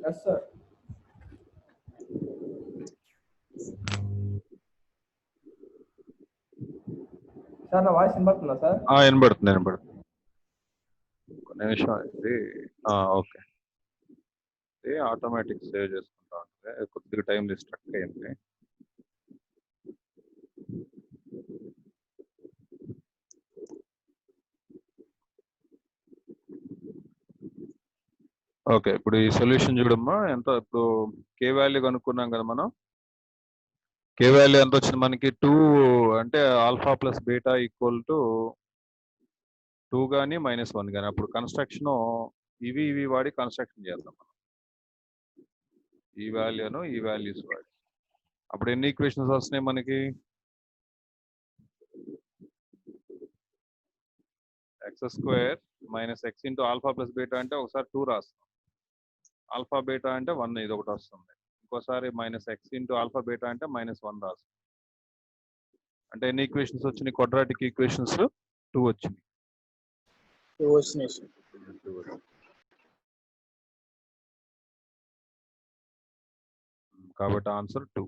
Yes sir. Sir నా voice వినబడుతుందా sir? వినబడుతుంది వినబడుతుంది. ఒక నిమిషం ఇది. ఓకే, ఇది ఆటోమేటిక్ సేవ్ చేసుకుంటా ఉంటుంది, కొద్దిగా టైం స్ట్రక్ అయింది. ఓకే, ఇప్పుడు ఈ సొల్యూషన్ చూడమ్మా. ఎంత ఇప్పుడు కే వాల్యూ కనుక్కున్నాం కదా మనం. కే వాల్యూ ఎంత వచ్చింది మనకి? 2 అంటే alpha plus beta equal to 2 కానీ -1 కానీ. అప్పుడు కన్స్ట్రక్షన్ ఇవి వాడి కన్స్ట్రక్షన్ చేద్దాం మనం. ఈ వాల్యూను ఈ వాల్యూస్ వాడి అప్పుడు ఎన్ని ఈక్వేషన్స్ వస్తున్నాయి మనకి? x² - x into alpha plus beta అంటే ఒకసారి 2 రాస్తాం, ఆల్ఫా బీటా అంటే 1 ఇది ఒకటి వస్తుంది. ఇంకోసారి -x ఇంటూ ఆల్ఫా బీటా అంటే -1 రాస్తాం. అంటే ఎన్ని ఈక్వేషన్స్ వచ్చినాయి? క్వాడ్రాటిక్ ఈక్వేషన్స్ 2 వచ్చినాయి. కాబట్టి ఆన్సర్ 2.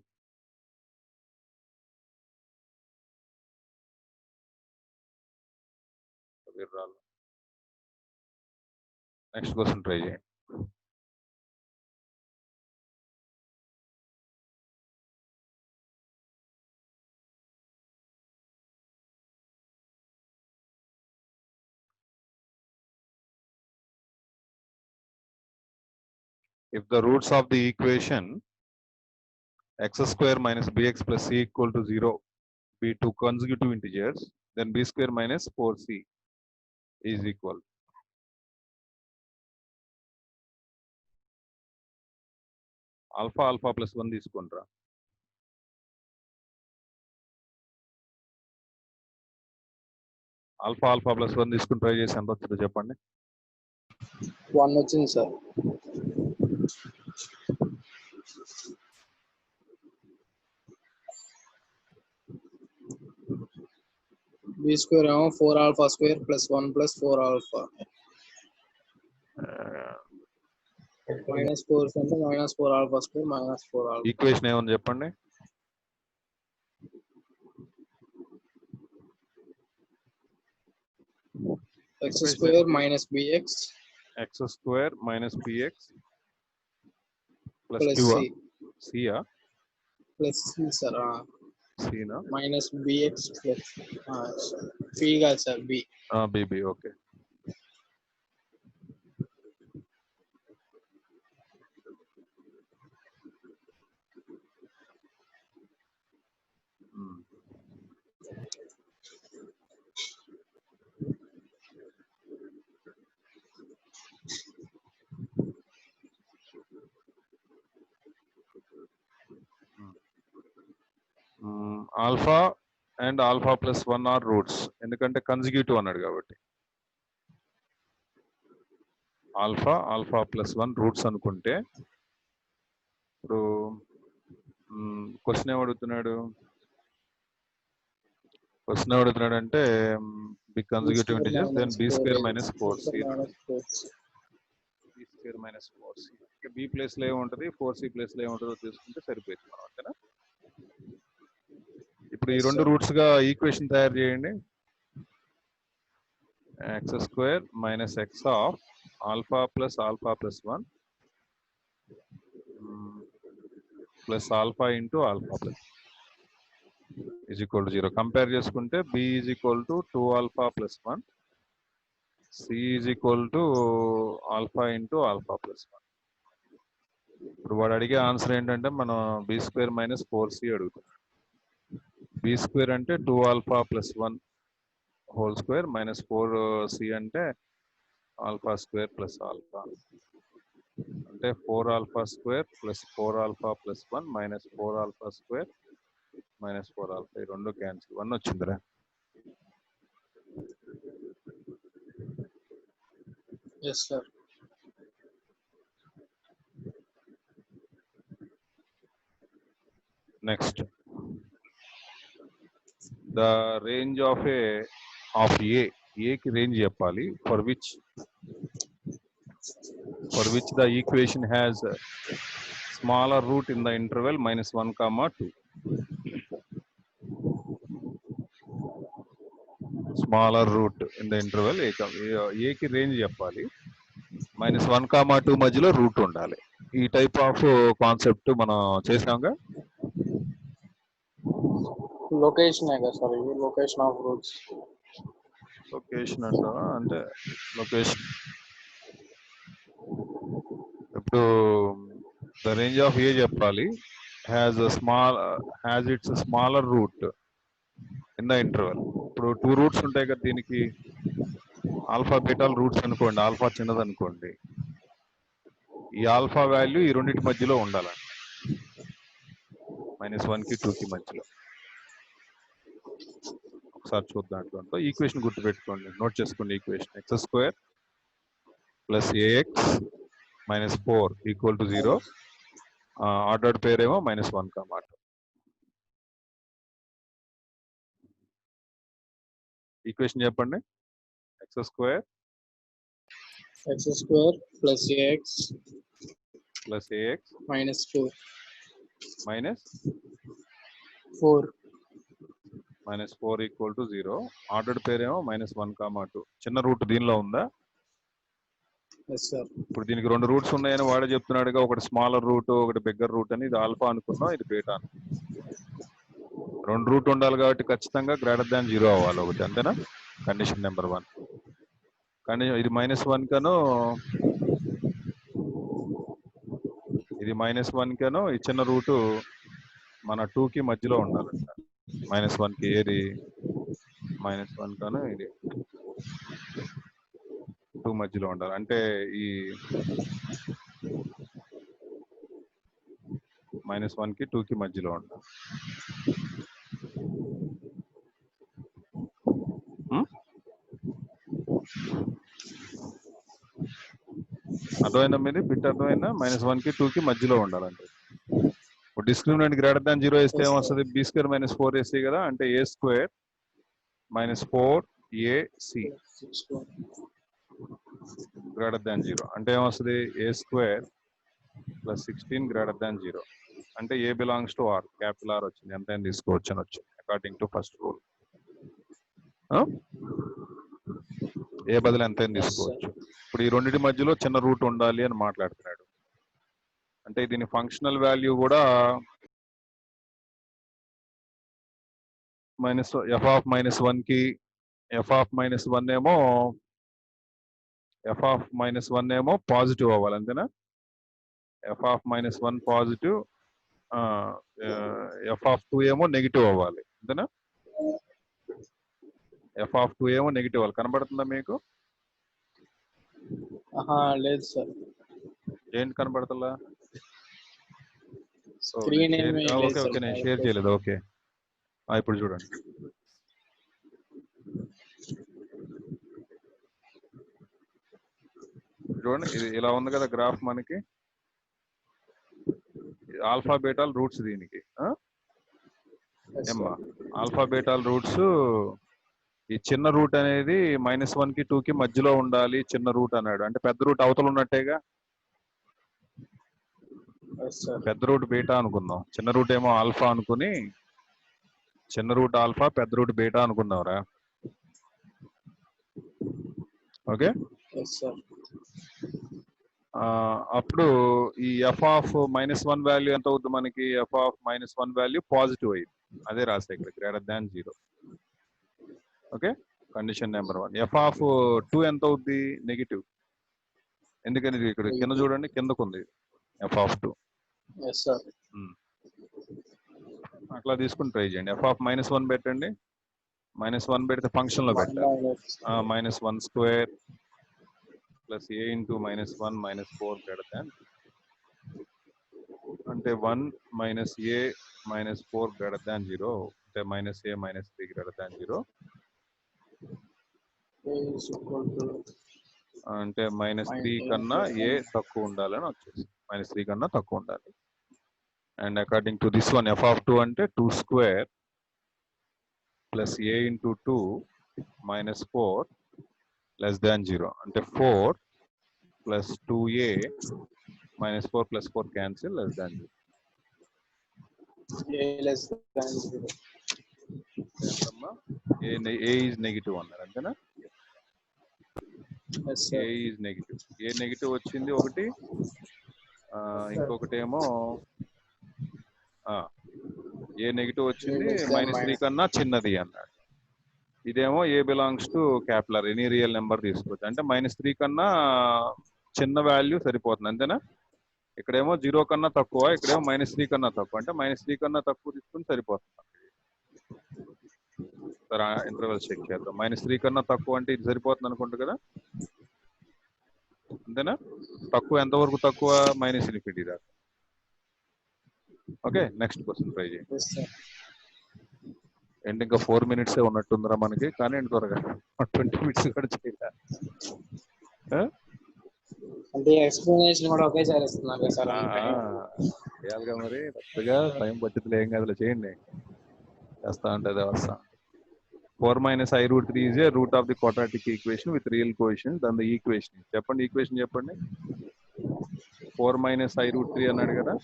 నెక్స్ట్ క్వశ్చన్ ట్రై చేయండి. If the roots of the equation x² - bx plus c equal to 0 be two consecutive integers, then b² - 4c is equal. alpha plus 1 తీసుకుంటారా? alpha plus 1 తీసుకుని try చేసి ఎంత వచ్చిందో చెప్పండి. 1 వచ్చింది సార్. b² ఏమో 4 alpha square plus 1 plus 4 alpha -4 అంటే -4 alpha square -4 alpha. Equation ఏమని చెప్పండి? x² - bx x² - bx plus plus q. c plus c sir. c నా -bx plus c కాదు sir, b. bb. Okay, alpha and alpha plus 1 are roots, ఎందుకంటే consecutive అన్నాడు కాబట్టి. Alpha plus 1 roots అనుకుంటే ఇప్పుడు question ఏమడుగుతున్నాడు? అంటే b consecutive integers, then b² - 4c. b² - 4c. b place లో ఏముంటది, 4c ప్లేస్ లో ఏముంటుందో తీసుకుంటే సరిపోయింది మనం, అంతేనా? ఇప్పుడు ఈ రెండు రూట్స్ గా ఈక్వేషన్ తయారు చేయండి. x² - x of alpha plus 1 plus alpha into alpha plus is equal to 0. Compare చేసుకుంటే b is equal to 2 alpha plus 1, c is equal to alpha into alpha plus 1. ఇప్పుడు వాడు అడిగే ఆన్సర్ ఏంటంటే మనం b² - 4c అడుగుతున్నాం. b² అంటే 2 alpha plus 1 whole square minus 4c అంటే alpha square plus alpha అంటే 4 alpha square plus 4 alpha plus 1 minus 4 alpha square minus 4 alpha. ఈ రెండు క్యాన్సిల్. 1 వచ్చిందిరా? yes sir. Next, the range of a కి range చెప్పాలి. For which for which the equation has a smaller root in the interval -1, 2. Smaller root in the interval a కి range చెప్పాలి, -1, 2 మధ్యలో route ఉండాలి. ఈ టైప్ ఆఫ్ కాన్సెప్ట్ మనం చేసాంగా. Location sir, ఇది లొకేషన్ ఆఫ్ రూట్స్. లొకేషన్ అంటావా అంటే లొకేషన్ ఇప్పుడు ద రేంజ్ ఆఫ్ ఏ చెప్పాలి, has its smaller root in the interval. ఇప్పుడు 2 రూట్స్ ఉంటాయి కదా దీనికి, ఆల్ఫా బీటాల్ రూట్స్ అనుకోండి, ఆల్ఫా చిన్నది అనుకోండి, ఈ ఆల్ఫా వాల్యూ ఈ రెండింటి మధ్యలో ఉండాలండి, -1 కి 2 కి మధ్యలో. ఒకసారి చూద్దాం. ఈక్వేషన్ గుర్తుపెట్టుకోండి, నోట్ చేసుకోండి. Equation x² + ax - 4 = 0. ఆర్డర్డ్ పేర్ ఏమో -1, 2. ఈక్వేషన్ చెప్పండి. x² + ax - 4 -4 = 0. ఆర్డర్డ్ పేర్ ఏమో -1, 2. చిన్న రూట్ దీనిలో ఉందా? ఇప్పుడు దీనికి 2 రూట్స్ ఉన్నాయని వాడే చెప్తున్నాడుగా, ఒకటి స్మాలర్ రూట్, ఒకటి బిగ్గర్ రూట్ అని. ఇది ఆల్ఫా అనుకున్నాం, ఇది బీటా అనుకున్నాం. 2 రూట్ ఉండాలి కాబట్టి ఖచ్చితంగా >0 అవ్వాలి ఒకటి, అంతేనా? Condition number 1. కానీ ఇది -1 కను ఇది -1 కను ఈ చిన్న రూటు మన 2 కి మధ్యలో ఉండాలంట. -1 కి ఏది -1 కను ఇది 2 మధ్యలో ఉండాలి. అంటే ఈ -1 కి 2 కి మధ్యలో ఉండాలి. అర్థమైందా మీది? బిట్ అర్థమైందా? -1 కి 2 కి మధ్యలో ఉండాలంటే. డిస్క్రిమినెంట్ >0 వేస్తే ఏమొస్తుంది? b² - 4ac కదా, అంటే a² - 4ac >0 అంటే ఏమొస్తుంది? a² + 16 >0 అంటే a belongs to R, capital R వచ్చింది. ఎంతైనా తీసుకోవచ్చు అని వచ్చింది అకార్డింగ్ టు ఫస్ట్ రూల్. ఏ బదులు ఎంతైనా తీసుకోవచ్చు. ఇప్పుడు ఈ రెండింటి మధ్యలో చిన్న రూట్ ఉండాలి అని మాట్లాడుతున్నాడు. అంటే దీని ఫంక్షనల్ వాల్యూ కూడా f(-1) కి f(-1) ఏమో పాజిటివ్ అవ్వాలి, అంతేనా? f(-1) పాజిటివ్, f(2) ఏమో నెగిటివ్ అవ్వాలి, అంతేనా? f(2) ఏమో నెగిటివ్ అవ్వాలి. కనబడుతుందా మీకు? లేదు సార్. ఏంటి కనబడతలా? స్క్రీన్ ఓకే, నేను షేర్ చేయలేదు. ఓకే, ఇప్పుడు చూడండి. ఇది ఇలా ఉంది కదా గ్రాఫ్ మనకి. ఆల్ఫా బీటాల్ రూట్స్ దీనికి ఏమ్మా, ఆల్ఫా బీటాల్ రూట్స్. ఈ చిన్న రూట్ అనేది -1 కి 2 కి మధ్యలో ఉండాలి చిన్న రూట్ అన్నాడు. అంటే పెద్ద రూట్ అవతల ఉన్నట్టేగా. పెద్ద రూట్ బీటా అనుకుందాం, చిన్న రూట్ ఏమో ఆల్ఫా అనుకుని, చిన్న రూట్ ఆల్ఫా, పెద్ద రూట్ బీటా అనుకుందాంరా. ఓకే, అప్పుడు ఈ f(-1) వాల్యూ ఎంత అవుతుంది మనకి? f(-1) వాల్యూ పాజిటివ్ అయింది, అదే రాసే ఇక్కడ >0. Okay, condition number 1. f(2) ఎంత అవుద్ది? నెగిటివ్. ఎందుకని ఇక్కడ కింద చూడండి, కిందకు ఉంది f(2). అట్లా తీసుకుని ట్రై చేయండి. f(-1) పెట్టండి. -1 పెడితే ఫంక్షన్ లో పెట్టాలి. -1² + a × -1 - 4 అంటే 1 - a - 4 0, అంటే -a - 3 0. అంటే -3 కన్నా a తక్కువ ఉండాలని వచ్చేసి, -3 కన్నా తక్కువ ఉండాలి. And according to this one, f(2) అంటే 2² + a × 2 - 4 <0, అంటే 4 plus 2a minus 4 plus 4 cancel less than 0. A less than 0. ఎంతమ్మా? a is negative అన్నారు అంతేనా? Yes, sir. a is negative. a negative వచ్చింది ఒకటి, ఇంకొకటి ఏమో ఏ నెగిటివ్ వచ్చింది -3 కన్నా చిన్నది అన్నాడు. ఇదేమో a belongs to capital any real number తీసుకోవచ్చు. అంటే -3 కన్నా చిన్న వాల్యూ సరిపోతుంది అంతేనా? ఇక్కడేమో 0 కన్నా తక్కువ, ఇక్కడేమో -3 కన్నా తక్కువ. అంటే -3 కన్నా తక్కువ తీసుకుని సరిపోతుంది. సరే ఇంటర్వెల్ చెక్ చేద్దాం. -3 కన్నా తక్కువ అంటే ఇది సరిపోతుంది అనుకుంటా కదా, అంతేనా? తక్కువ ఎంతవరకు తక్కువ? -∞ దాకా. ఓకే, నెక్స్ట్ క్వశ్చన్ ట్రై చేయండి. Yes, sir. అండ్ ఇంకా 4 minutes ఉన్నట్టుందిరా మనకి, కానీ త్వరగా 20 minutes కూడా చేయాలి. అంటే ఎక్స్ప్లెనేషన్ కూడా ఒకేసారి ఇస్తున్నారు కదా సార్. చేయాలిగా మరి, కొత్తగా టైం పట్టింది ఏం కదలే, చేయండి. చేస్తా ఉంటుంది వస్తా. 4 minus i√3 is a root of the quadratic equation with real coefficients. Then the equation చెప్పండి, ఈక్వేషన్ చెప్పండి. 4 minus i√3 అన్నాడు కదా.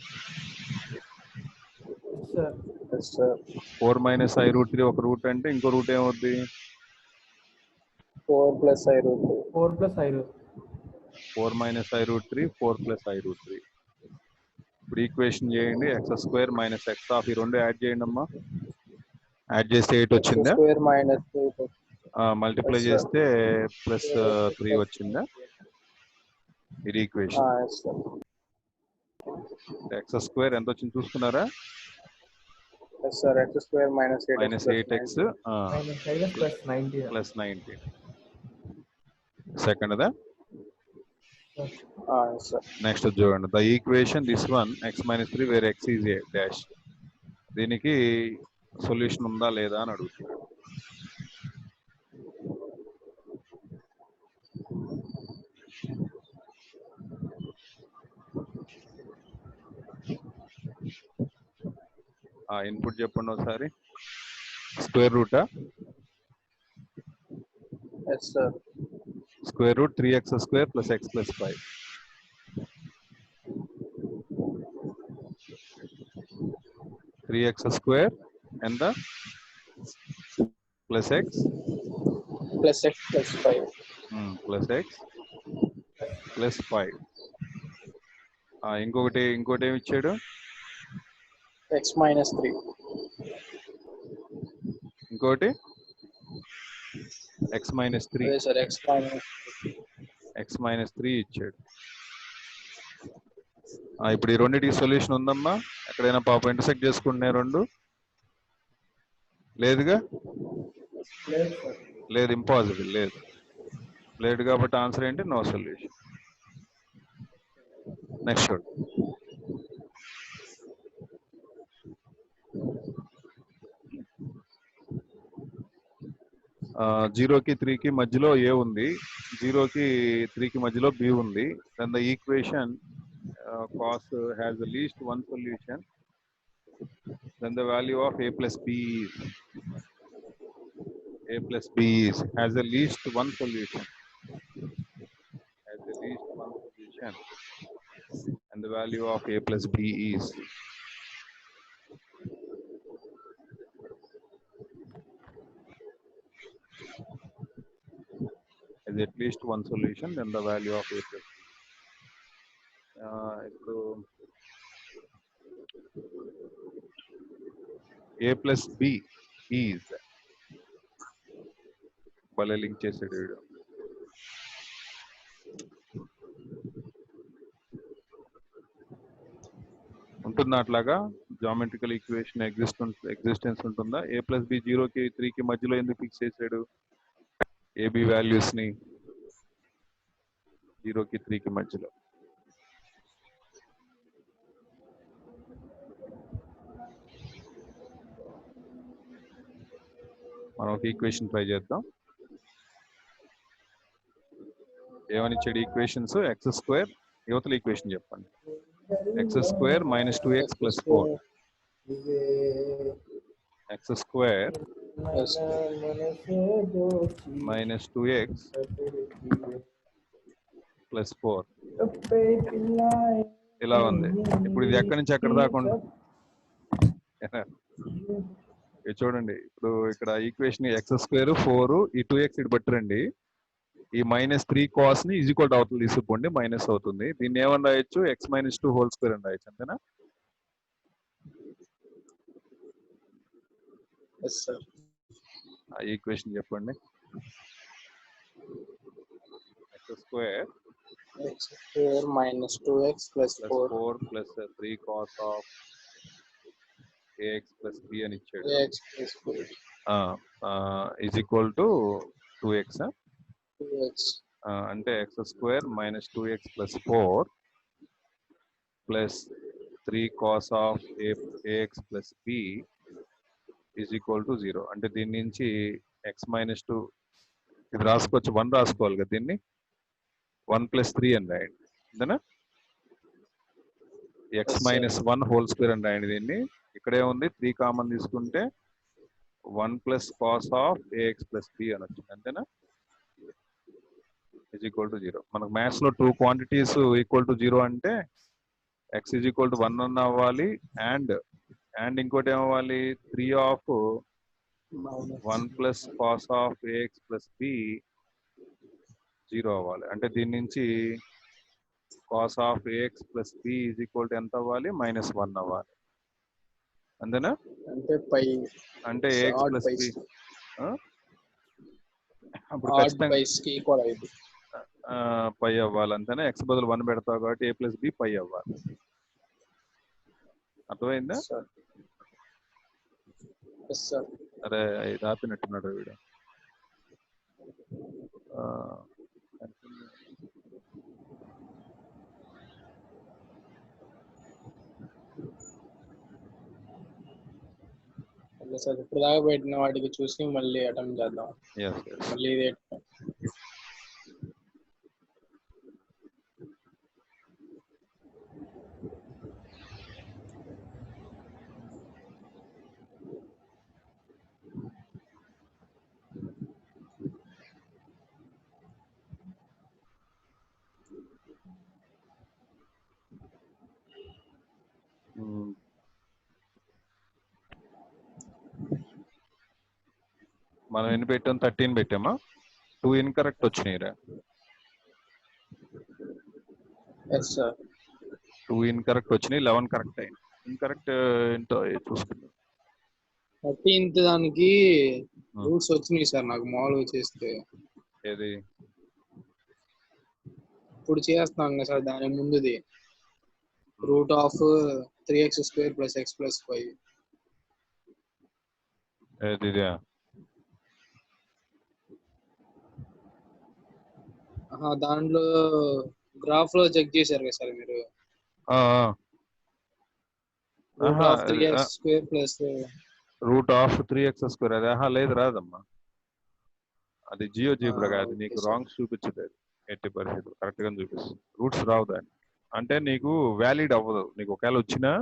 Yes, sir. 4 minus i√3 ఒక రూట్ అంటే ఇంకో రూట్ ఏమవుద్ది? 4 plus i√3. 4 plus i√3. 4 minus i√3 4 plus i√3. ఇప్పుడు equation చేయండి. x² minus x ఆఫ్ ఈ రెండు యాడ్ చేయండి అమ్మా. యాడ్ చేస్తే 8 వచ్చిందా? x² minus 8. మల్టిప్లై చేస్తే +3 వచ్చిందా? ఇది ఈక్వేషన్. Yes, sir. x² ఎంత వచ్చింది చూసుకున్నారా? Yes, sir. x² minus 8x -8x plus 19. plus 19. Second దా? Yes, sir. నెక్స్ట్ చూడండి. The equation this one x - 3 where x is a dash. దీనికి సొల్యూషన్ ఉందా లేదా అని అడుగుతున్నాడు. ఇన్పుట్ చెప్పండి ఒకసారి. స్క్వేర్ రూటా? Yes, sir. Square root 3x² plus x plus 5. ఎంత? Plus x Plus x plus 5. Plus x plus 5. ఇంకోటి ఏమి ఇచ్చాడు? x minus 3. ఇంకోటి x - 3. Yes, sir. x - 3 ఇచ్చాడు. ఇప్పుడు ఈ రెండింటికి సొల్యూషన్ ఉందమ్మా? ఎక్కడైనా పాపం ఇంటర్సెక్ట్ చేసుకుంటున్నాయి రెండు? లేదుగా? లేదు, ఇంపాసిబుల్. లేదు కాబట్టి ఆన్సర్ ఏంటి? No solution. నెక్స్ట్ చూడు. జీరోకి 3కి మధ్యలో ఏ ఉంది, 0కి 3కి మధ్యలో బి ఉంది. Then the equation cos has at least one solution. Then the value of a plus b has at least one solution. And the value of a plus b is at least one solution. Then the value of a plus b. ఇప్పుడు a plus b is భలే link చేసాడు వీడు. ఉంటుందా అట్లాగా? Geometrical equation existence ఉంటుందా? a plus b 0కి 3కి మధ్యలో ఎందుకు ఫిక్స్ చేసాడు? ab వాల్యూస్ ని 0కి 3కి మధ్యలో. మనం ఒక ఈక్వేషన్ ట్రై చేద్దాం. ఏమని ఇచ్చాడు ఈక్వేషన్స్? x², యువతల ఈక్వేషన్ చెప్పండి. x² - 2x plus 4. x² - 2x +4 ఇలా ఉంది. ఇప్పుడు ఇది ఎక్కడి నుంచి ఎక్కడ దాకా ఉంది? ఇది చూడండి, ఇప్పుడు ఇక్కడ ఈక్వేషన్ x² 4 ఈ 2x ఇటు పట్టురండి. ఈ -3 cos ని ఈక్వల్ అవతల తీసుకోండి, మైనస్ అవుతుంది. దీన్ని ఏమని రాయొచ్చు? x - 2 హోల్ స్క్వేర్ అని రాయొచ్చు, అంతేనా? yes sir. ఆ ఈక్వేషన్ చెప్పండి. x² minus 2x plus 4 4 plus 3 cos of ax plus b అని ఇచ్చాడు. ax plus 4 is equal to 2x. 2x అంటే x² - 2x plus 4 plus 3 cos of ax plus b is equal to 0. అంటే దీని నుంచి x - 2 ఇది రాసుకోవచ్చు, 1 రాసుకోవాలి కదా, దీన్ని 1 + 3 అని రాయండి, అంతేనా? x - 1 హోల్ స్క్వేర్ అని రాయండి. దీన్ని ఇక్కడే ఉంది, 3 కామన్ తీసుకుంటే 1 + cos of ax plus b అని వచ్చింది, అంతేనా? Is equal to 0. మనకు మ్యాథ్స్ లో 2 క్వాంటిటీస్ ఈక్వల్ టు 0 అంటే x ఈజ్ ఈక్వల్ టు 1 అన్న అవ్వాలి, అండ్ ఇంకోటి ఏమవ్వాలి? 3 of 1 + cos of ax plus b 0 అవ్వాలి. అంటే దీని నుంచి cos of ax plus b is equal to ఎంత అవ్వాలి? -1 అవ్వాలి, అంతేనా? అంటే పై అంటే ax plus b అప్పుడు ఖచ్చితంగా కి ఈక్వల్ అయ్యింది. పై అవ్వాలి, అంతేనా? x బదులు 1 పెడతావు కాబట్టి a + b పై అవ్వాలి. అర్థమైందా? అరే ఇది ఆపినట్టున్నాడు వీడు. సార్ ఇప్పుడు దాకా పెట్టిన వాటికి చూసి మళ్ళీ అటెంప్ట్ చేద్దాం. మళ్ళీ ఇదే మనం ఎన్ని పెట్టాం? 13 పెట్టామా? 2 ఇన్కరెక్ట్ వచ్చినాయిరా. 2 ఇన్కరెక్ట్ వచ్చినాయి, 11 కరెక్ట్ అయింది. ఇన్కరెక్ట్ ఏంటో చూసుకుందాం. 13th దానికి రూట్స్ వచ్చినాయి సార్ నాకు మామూలుగా చేస్తే. ఏది ఇప్పుడు చేస్తాం కదా సార్, దాని ముందుది √3x² + x + 5. ఏదిదా? దాంట్లో గ్రాఫ్ లో చెక్ చేశారు కదా సార్ మీరు. √3x² అది లేదు, రాదమ్మా. అది జియోజీబ్రా కాదు, నీకు రాంగ్స్ చూపించలేదు. 80% కరెక్ట్ గా చూపిస్తుంది. రూట్స్ రావు దాన్ని, అంటే నీకు వ్యాలిడ్ అవ్వదు. నీకు ఒకవేళ వచ్చినా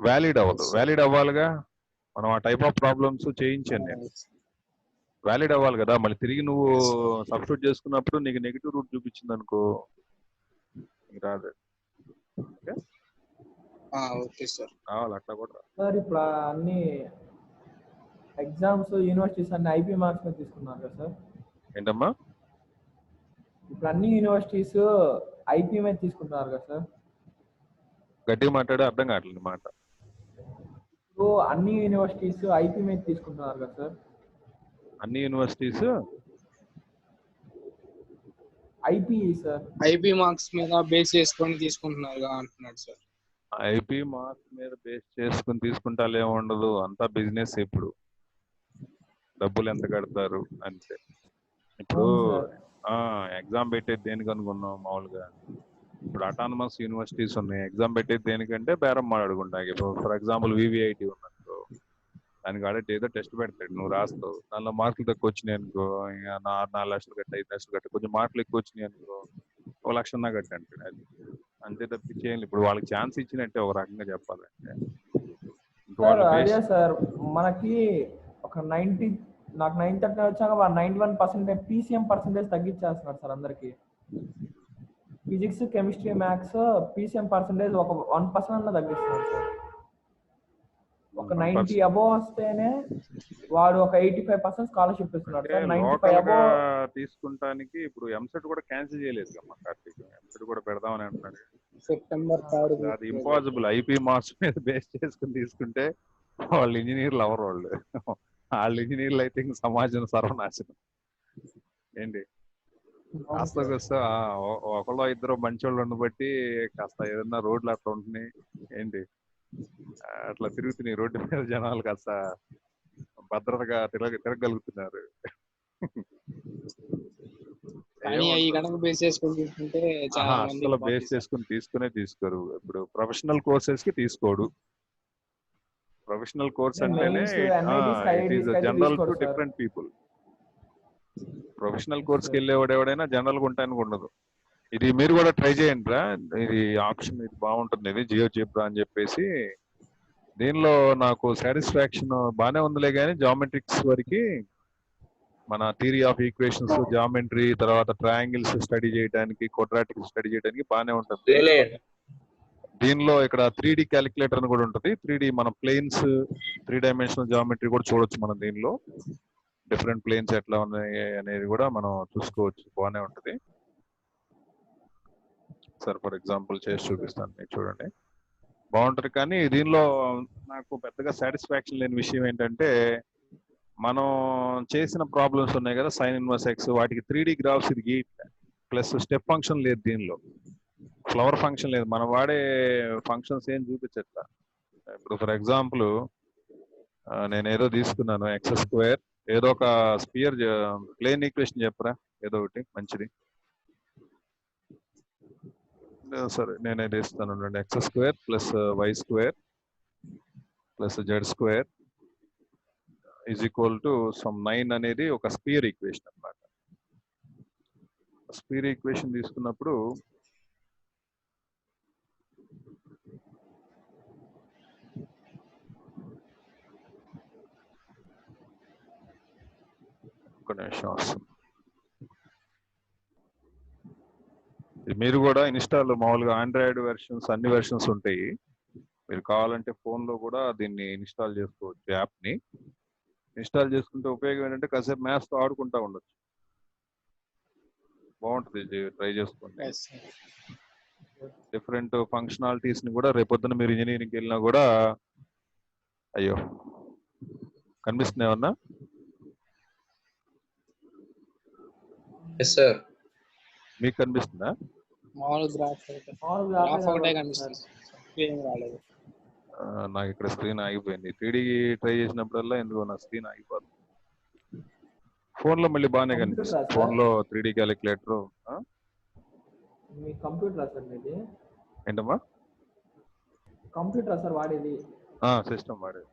వ్యాలిడ్ అవ్వదు. వ్యాలిడ్ అవ్వాలిగా, మనం ఆ టైప్ ఆఫ్ ప్రాబ్లమ్స్ చేయించాను నేను. వ్యాలిడ్ అవ్వాలి కదా, మళ్ళీ తిరిగి నువ్వు సబ్స్టిట్యూట్ చేసుకున్నప్పుడు నీకు నెగిటివ్ రూట్ చూపించింది అనుకో, రాదు. ఓకే సార్, రావాలి అట్లా కూడా. సార్ ఇప్పుడు అన్ని ఎగ్జామ్స్ యూనివర్సిటీస్ అన్ని ఐపీ మార్క్స్ మీద తీసుకున్నారు కదా సార్? ఏంటమ్మా? ఇప్పుడు అన్ని యూనివర్సిటీస్ ఐపీ మీద తీసుకుంటున్నారు కదా సార్? గట్టిగా మాట్లాడే అర్థం కావట్లేదు మాట. ఇప్పుడు అన్ని యూనివర్సిటీస్ ఐపీ మీద తీసుకుంటున్నారు కదా సార్? అన్ని universities IP sir, IP marks మీద బేస్ చేసుకొని తీసుకుంటున్నారు అంటున్నాడు సార్. ఐపీ మార్క్స్ మీద బేస్ చేసుకుని తీసుకుంటాలే ఉండదు, అంతా బిజినెస్. ఇప్పుడు డబ్బులు ఎంత కడతారు అంతే. ఇప్పుడు ఎగ్జామ్ పెట్టేది దేనికి అనుకున్నాం మామూలుగా? ఇప్పుడు అటానమస్ యూనివర్సిటీస్ ఉన్నాయి, ఎగ్జామ్ పెట్టేది దేనికంటే బేరం మాట్లాడుకుంటాయి. ఇప్పుడు ఫర్ ఎగ్జాంపుల్ వివిఐటి ఉన్నట్టు, దానికి ఆడే ఏదో టెస్ట్ పెడతాడు, నువ్వు రాస్తావు, దానిలో మార్కులు తక్కువ వచ్చినాయి అనుకో, ఇంకా 4 లక్షలు కట్టి 5 లక్షలు కట్టి, కొంచెం మార్కులు ఎక్కువ వచ్చినాయి అనుకో 1 లక్ష కట్టి అంటాడు. అది అంతే తప్పించేయాలి. ఇప్పుడు వాళ్ళకి ఛాన్స్ ఇచ్చినట్టే ఒక రకంగా చెప్పాలంటే. అదే సార్, మనకి ఒక నాకు 939 వచ్చాక వాడు 91% PCM పర్సెంటేజ్ తగ్గించేస్తున్నాడు సార్ అందరికి. Physics, chemistry, maths PCM percentage ఒక 1% అన్న తగ్గిస్తున్నాడు సార్. ఒక 90 అబోవ్ వస్తేనే వాడు ఒక 85% స్కాలర్షిప్ ఇస్తున్నాడు సార్. 95 అబోవ్ తీసుకుంటానికి ఇప్పుడు ఎంసెట్ కూడా క్యాన్సిల్ చేయలేదు కదా కార్తీక్, ఎంసెట్ కూడా పెడదామని అంటున్నాడు. సెప్టెంబర్ 3 అది ఇంపాసిబుల్. ఐపీ మార్క్స్ మీద బేస్ చేసుకుని తీసుకుంటే వాళ్ళు ఇంజనీర్లు అవరు, వాళ్ళు ఇంజనీర్లు అయితే ఇంక సమాజం సర్వనాశనం ఏంటి. కాస్త వస్తే ఒకళ్ళు ఇద్దరు మంచి వాళ్ళు బట్టి కాస్త ఏదన్నా రోడ్లు అట్లా ఉంటున్నాయి ఏంటి, అట్లా తిరుగుతున్నాయి రోడ్డు మీద జనాలు, కాస్త భద్రతగా తిరగలుగుతున్నారు. అసలు బేస్ చేసుకుని తీసుకోరు. ఇప్పుడు ప్రొఫెషనల్ కోర్సెస్ కి తీసుకోడు. ప్రొఫెషనల్ కోర్స్ అంటేనే general to different people. Professional course కి వెళ్ళేవాడు ఎవడైనా జనరల్ గా ఉంటానికి ఉండదు. ఇది మీరు కూడా ట్రై చేయండి రా, ఇది ఆప్షన్ ఇది బాగుంటుంది, ఇది జియోజెబ్రా అని చెప్పేసి. దీనిలో నాకు సాటిస్ఫాక్షన్ బాగానే ఉందిలే, కానీ జామెట్రిక్స్ వరకు మన థియరీ ఆఫ్ ఈక్వేషన్స్, జామెట్రీ, తర్వాత ట్రయాంగిల్స్ స్టడీ చేయడానికి, క్వాడ్రాటిక్ స్టడీ చేయడానికి బాగానే ఉంటుంది. దీనిలో ఇక్కడ 3D క్యాలిక్యులేటర్ అని కూడా ఉంటుంది. 3D మన ప్లేన్స్, 3 డైమెన్షనల్ జామెట్రీ కూడా చూడొచ్చు మనం దీనిలో. డిఫరెంట్ ప్లేన్స్ ఎట్లా ఉన్నాయి అనేది కూడా మనం చూసుకోవచ్చు, బాగానే ఉంటుంది. సార్ ఫర్ ఎగ్జాంపుల్ చేసి చూపిస్తాను మీకు, చూడండి బాగుంటుంది. కానీ దీనిలో నాకు పెద్దగా సాటిస్ఫాక్షన్ లేని విషయం ఏంటంటే, మనం చేసిన ప్రాబ్లమ్స్ ఉన్నాయి కదా సైన్ ఇన్వర్స్ ఎక్స్, వాటికి 3D గ్రాఫ్స్ ఇది గీట్ ప్లస్ స్టెప్ ఫంక్షన్ లేదు దీనిలో, ఫ్లవర్ ఫంక్షన్ లేదు, మనం వాడే ఫంక్షన్స్ ఏం చూపించట్లా. ఇప్పుడు ఫర్ ఎగ్జాంపుల్ నేను ఏదో తీసుకున్నాను x², ఏదో ఒక స్పియర్ ప్లేన్ ఈక్వేషన్ చెప్పరా ఏదో ఒకటి మంచిది. సరే నేనేది ఇస్తాను, x² + y² + z² = 9 అనేది ఒక స్పియర్ ఈక్వేషన్ అన్నమాట. స్పియర్ ఈక్వేషన్ తీసుకున్నప్పుడు ఒక నిమిషం వస్తుంది. మీరు కూడా ఇన్స్టాల్ మామూలుగా ఆండ్రాయిడ్ వెర్షన్స్ అన్ని వెర్షన్స్ ఉంటాయి. మీరు కావాలంటే ఫోన్ లో కూడా దీన్ని ఇన్స్టాల్ చేసుకోవచ్చు. యాప్ ని ఇన్స్టాల్ చేసుకుంటే ఉపయోగం ఏంటంటే కాసేపు మ్యాథ్స్ తో ఆడుకుంటా ఉండొచ్చు, బాగుంటుంది, ట్రై చేసుకోండి. డిఫరెంట్ ఫంక్షనాలిటీస్ ని కూడా రేపొద్దున మీరు ఇంజనీరింగ్కి వెళ్ళినా కూడా, అయ్యో కనిపిస్తుంది ఏమన్నా? మీకు కనిపిస్తుందా? నాకు ఇక్కడ స్క్రీన్ ఆగిపోయింది. 3D ట్రై చేసినప్పుడల్లా ఎందుకో నా స్క్రీన్ ఆగిపోతుంది. ఫోన్ లో మళ్ళీ బాగానే కనిపిస్తుంది. ఫోన్ లో 3D క్యాలిక్యులేటర్. ఏంటమ్మా? కంప్యూటర్ సార్ వాడేది, సిస్టమ్ వాడేది.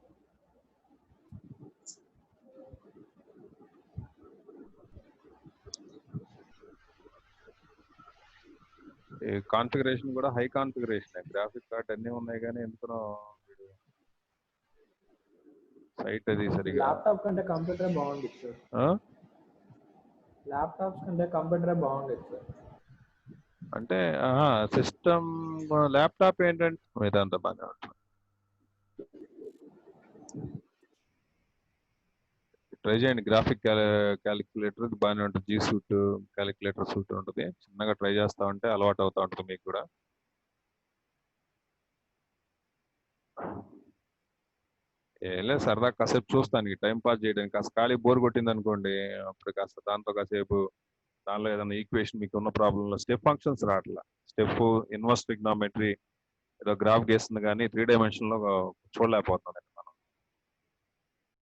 కాన్ఫిగరేషన్ కూడా హై కాన్ఫిగరేషన్, గ్రాఫిక్ కార్డ్ అన్ని ఉన్నాయి, కానీ ఎందుకనో సైట్ అది సరిగా. ల్యాప్టాప్ కంటే కంప్యూటరే బాగుంది సార్. ల్యాప్టాప్స్ కంటే కంప్యూటరే బాగుండేది సార్. అంటే సిస్టమ్ ల్యాప్టాప్ ఏంటంటే ఇదంతా బాగానే ఉంటుంది. ట్రై చేయండి, గ్రాఫిక్ క్యాలిక్యులేటర్ బాగానే ఉంటుంది. జీ సూట్ క్యాలిక్యులేటర్ సూట్ ఉంటుంది. చిన్నగా ట్రై చేస్తా ఉంటే అలవాటు అవుతా ఉంటుంది మీకు కూడా. ఏలే సరదా కాసేపు చూస్తానికి, టైం పాస్ చేయడానికి. కాస్త ఖాళీ బోర్ కొట్టింది అనుకోండి, అప్పుడు కాస్త దాంతో కాసేపు దానిలో ఏదైనా ఈక్వేషన్ మీకు ఉన్న ప్రాబ్లంలో స్టెప్ ఫంక్షన్స్ రావట్లా, స్టెప్ ఇన్వర్స్ ట్రిగ్నామెట్రీ ఏదో గ్రాఫ్ గీస్తుంది కానీ 3 డైమెన్షన్ లో చూడలేకపోతున్నాను.